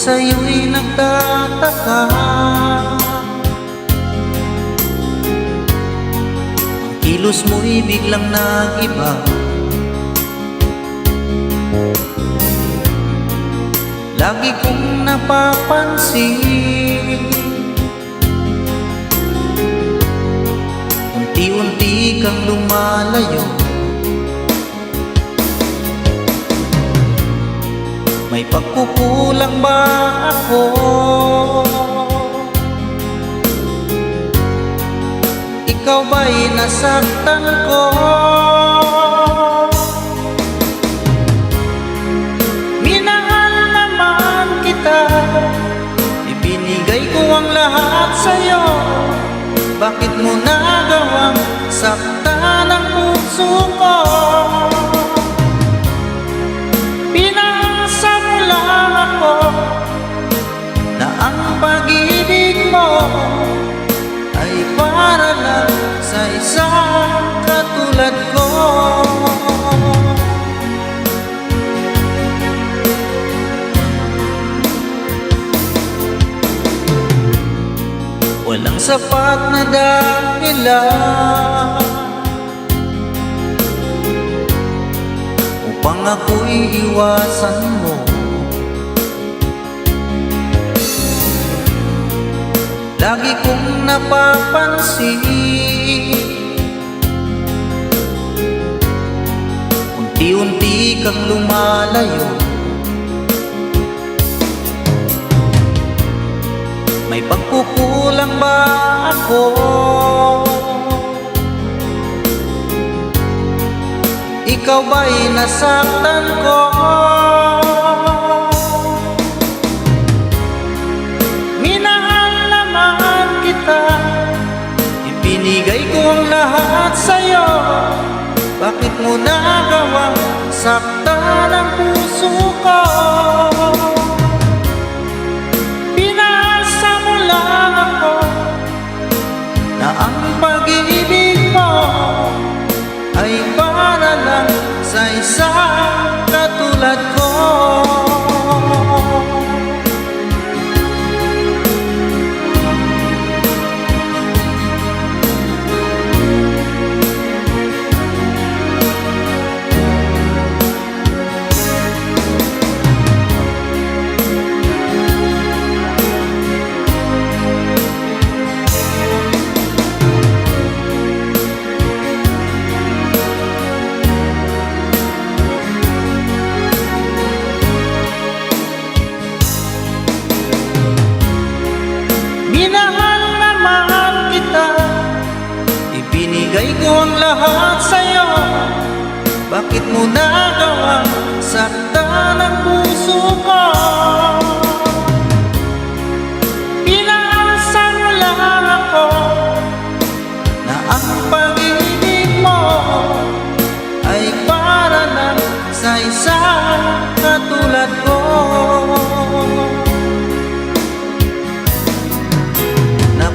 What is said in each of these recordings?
sa'yo'y nagtataka. Ang kilos mo'y biglang nag-iba. Lagi kong napapansin, unti-unti kang lumalayo. May pagkukulang ba ako? Ikaw ba'y nasaktan ko? Minahal naman kita, ibinigay ko ang lahat sa'yo. Bakit mo nagawang saktan ang puso ko? Na ang pag-ibig mo ay para lang sa isang katulad ko. Walang sapat na dahilan upang ako'y iwasan mo. Lagi kong napapansin, unti-unti kang lumalayo. May pagkukulang ba ako? Ikaw ba'y nasaktan ko? Ibinigay ko ang lahat sa'yo. Bakit mo nagawang saktan ang puso ko? Pinasa mo lang ako na ang pag-ibig mo ay para lang sa isang katulad ko. Minahal naman kita, ibinigay ko ang lahat sa'yo. Bakit mo nagawang saktan ang puso ko? Pinasa mo lang ako na ang pag-ibig mo ay para lang sa isang katulad ko.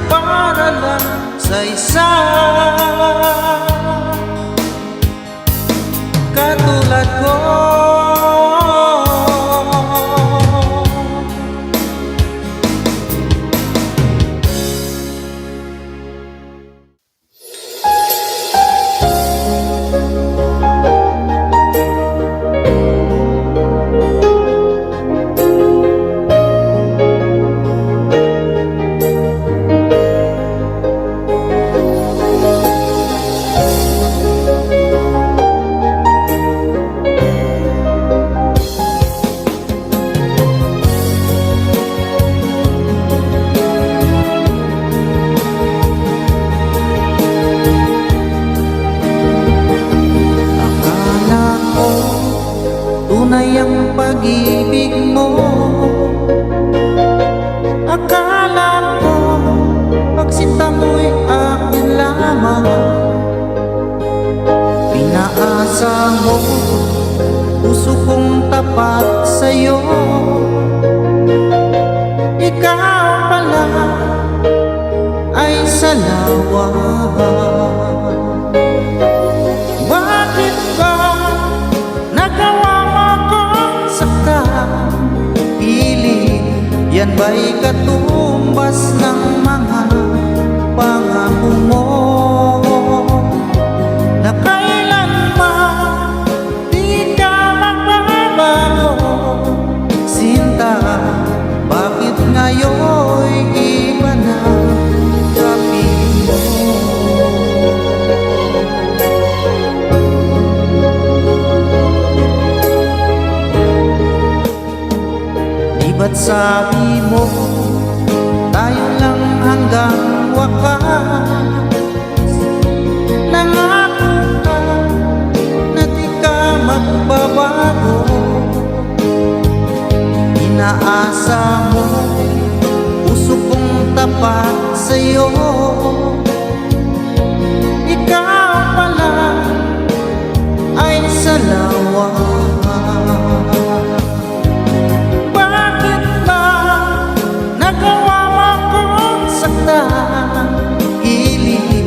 Para lang sa isang katulad ko. Tunay ang pag-ibig mo. Akala ko pagsinta mo'y akin lamang. Pinaasa mo puso kong tapat sa'yo. Ikaw pala ay salawa. Bakit ba nagawa mo akong saktan? Pilit ba'y katumbas ng mga pangako mo na kailanman di ka magbabago? Sinta, bakit ngayon'y iba na kapiling mo? Di ba't sabi mo tayo lang hanggang wakas? Nangako ka na di ka magbabago. Inaasa mo puso kong tapat sa'yo. Ikaw pala ay salawa. Bakit ba nagawa mo kong saktan? Hilig,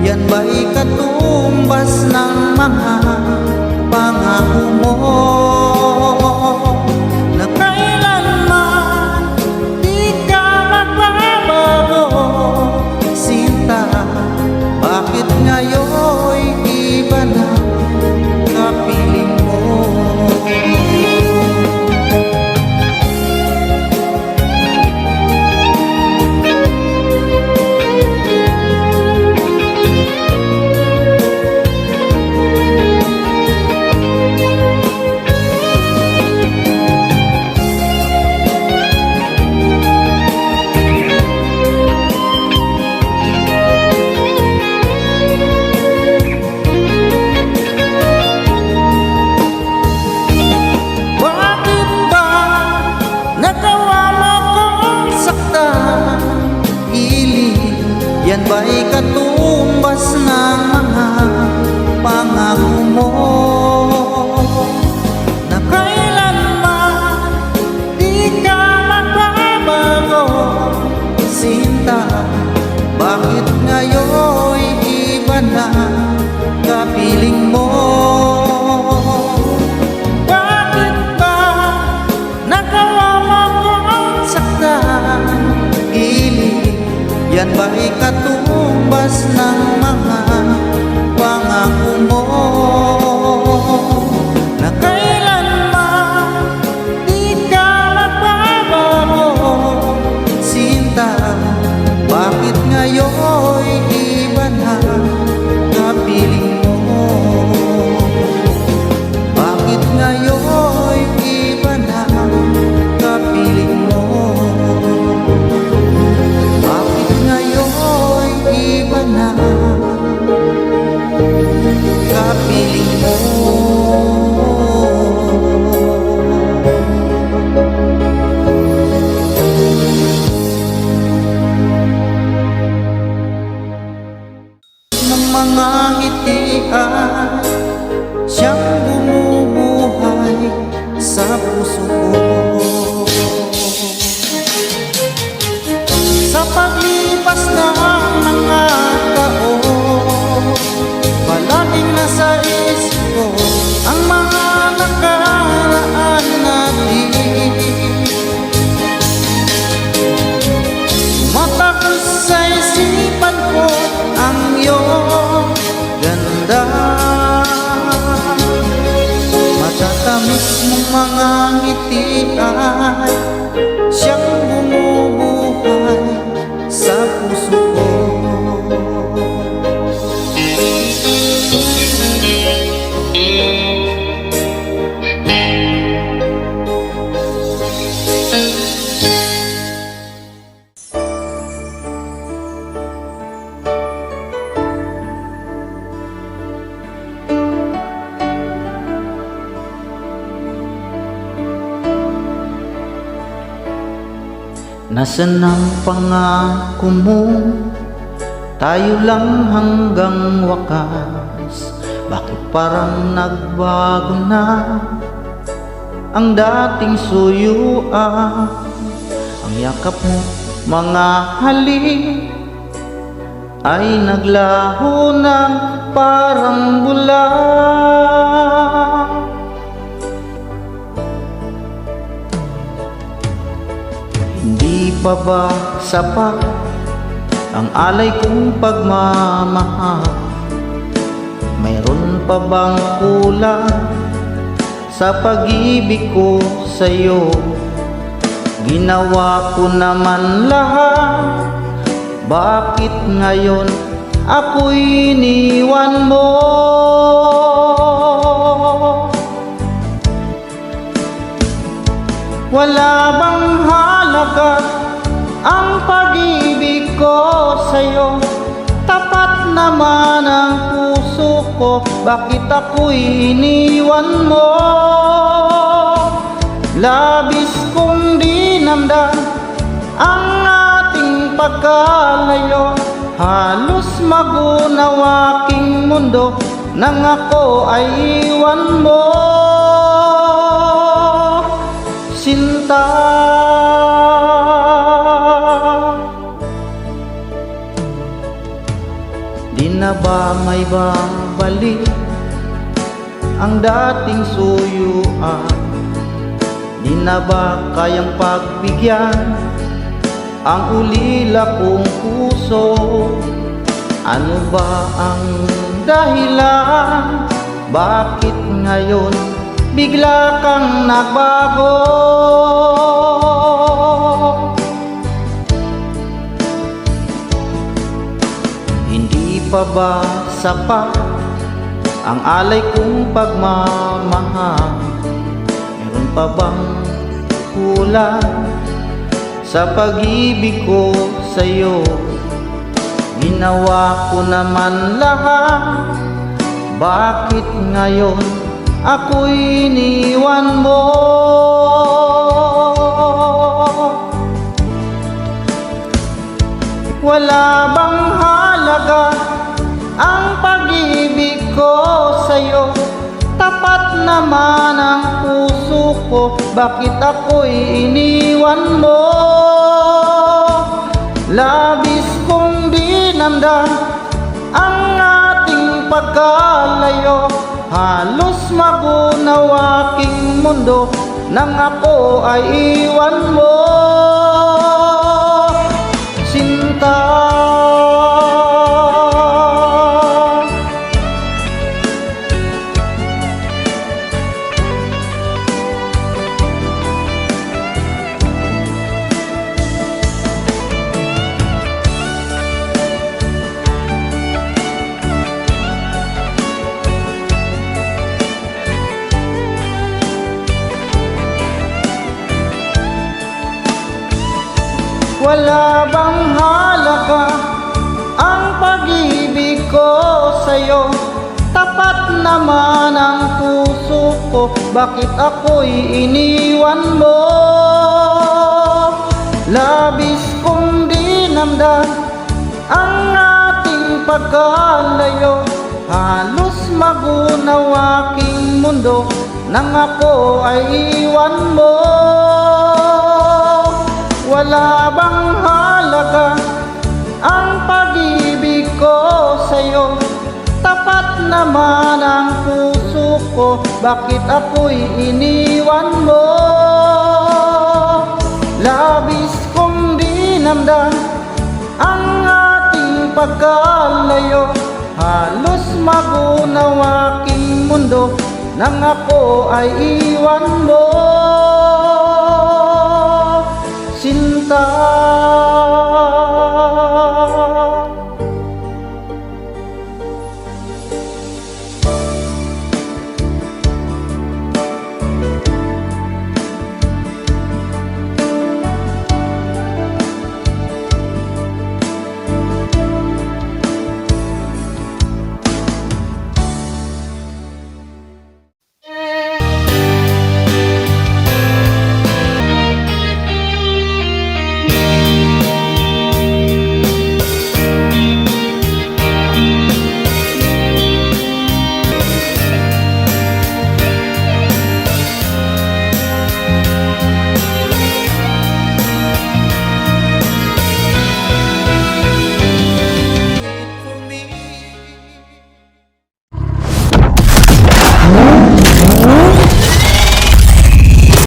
yan ba'y katumbas ng mga pangako mo na kailanman di ka magbabago? Sinta, bakit ngayon'y iba na kapiling mo? Bakit ba nagawa mo kong saktan? Hilig, yan ba'y katumbas ng mga pangako mo na kailanman di ka magbabago? Sinta, bakit ngayon'y iba na kapiling mo? Bakit ba nagawa mo kong saktan? Hilig, yan ba'y katumbas ng mga pangako mo na kailanman di ka magbabago? Sinta, bakit ngayon'y iba na kapiling mo? Bakit ngayon'y iba na kapiling mo? Bakit ngayon'y iba na kapiling mo? Ng mga ngiti ay siyang bumubuhay sa puso ko. Sa paglipas ng mga taon, palaging nasa isip ko ang mga nakaraan natin. Tumatakos sa isipan ko ang iyong ganda. Matatamis mong mga ngiti ay siyang bumubuhay sa puso ko. Nasaan ang pangako mo? Tayo lang hanggang wakas. Bakit parang nagbago na ang dating suyuan? Ang yakap mo, mga halik ay naglaho ng parang bula. Hindi pa ba sapat ang alay kong pagmamahal? Mayroon pa bang kulang sa pag-ibig ko sa'yo? Ginawa ko naman lahat, bakit ngayon ako'y iniwan mo? Wala bang halaga ang pag-ibig ko sa'yo? Tapat naman ang puso ko, bakit ako'y iniwan mo? Labis kong dinamdam ang ating pagkalayo, halos magunaw aking mundo nang ako ay iwan mo, sinta. Di na ba may babalik ang dating suyuan? Di na ba kayang pagbigyan ang ulila kong puso? Ano ba ang dahilan? Bakit ngayon bigla kang nagbago? Hindi pa ba sapat ang alay kong pagmamahal? Meron pa bang kulang sa pag-ibig ko sa'yo? Ginawa ko naman lahat, bakit ngayon ako'y iniwan mo? Wala bang halaga ang pag-ibig ko sa'yo? Tapat naman ang puso ko, bakit ako'y iniwan mo? Labis kong dinamdam ang ating pagkalayo, halos magunaw aking mundo nang ako ay iwan mo, sinta. Wala bang halaga ang pag-ibig ko sa'yo? Tapat naman ang puso ko, bakit ako'y iniwan mo? Labis kong dinamdam ang ating pagkalayo, halos magunaw aking mundo nang ako ay iwan mo. Wala bang halaga ang pag-ibig ko sa'yo? Tapat naman ang puso ko, bakit ako'y iniwan mo? Labis kong dinamdam ang ating pagkalayo, halos magunaw aking mundo nang ako ay iwan mo, sinta.